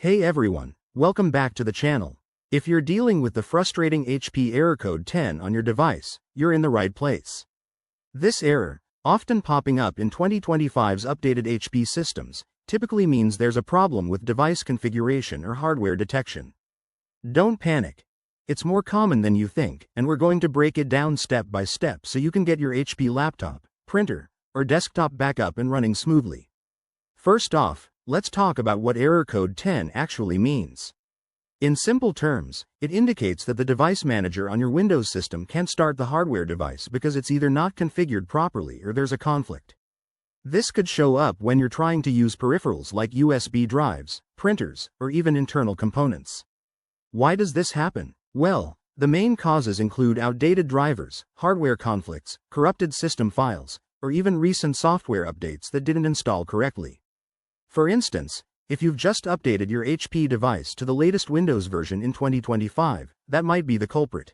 Hey everyone, welcome back to the channel. If you're dealing with the frustrating HP error code 10 on your device, you're in the right place. This error, often popping up in 2025's updated HP systems, typically means there's a problem with device configuration or hardware detection. Don't panic. It's more common than you think, and we're going to break it down step by step so you can get your HP laptop, printer, or desktop back up and running smoothly. First off, let's talk about what error code 10 actually means. In simple terms, it indicates that the device manager on your Windows system can't start the hardware device because it's either not configured properly or there's a conflict. This could show up when you're trying to use peripherals like USB drives, printers, or even internal components. Why does this happen? Well, the main causes include outdated drivers, hardware conflicts, corrupted system files, or even recent software updates that didn't install correctly. For instance, if you've just updated your HP device to the latest Windows version in 2025, that might be the culprit.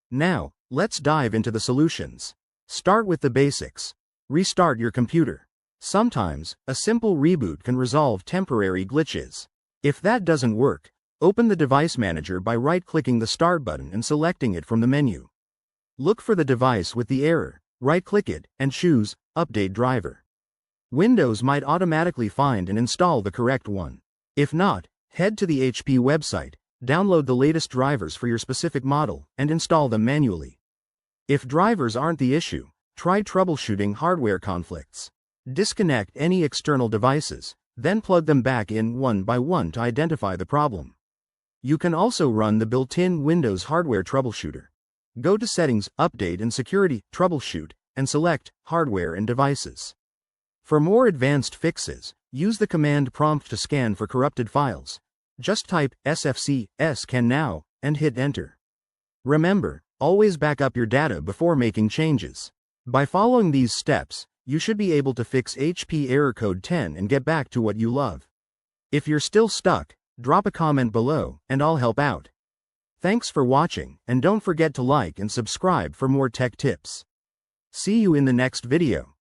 Now, let's dive into the solutions. Start with the basics. Restart your computer. Sometimes, a simple reboot can resolve temporary glitches. If that doesn't work, open the device manager by right-clicking the Start button and selecting it from the menu. Look for the device with the error, right-click it, and choose Update Driver. Windows might automatically find and install the correct one. If not, head to the HP website, download the latest drivers for your specific model, and install them manually. If drivers aren't the issue, try troubleshooting hardware conflicts. Disconnect any external devices, then plug them back in one by one to identify the problem. You can also run the built-in Windows Hardware Troubleshooter. Go to Settings, Update and Security, Troubleshoot, and select Hardware and Devices. For more advanced fixes, use the command prompt to scan for corrupted files. Just type sfc scan now and hit enter. Remember, always back up your data before making changes. By following these steps, you should be able to fix HP error code 10 and get back to what you love. If you're still stuck, drop a comment below, and I'll help out. Thanks for watching, and don't forget to like and subscribe for more tech tips. See you in the next video.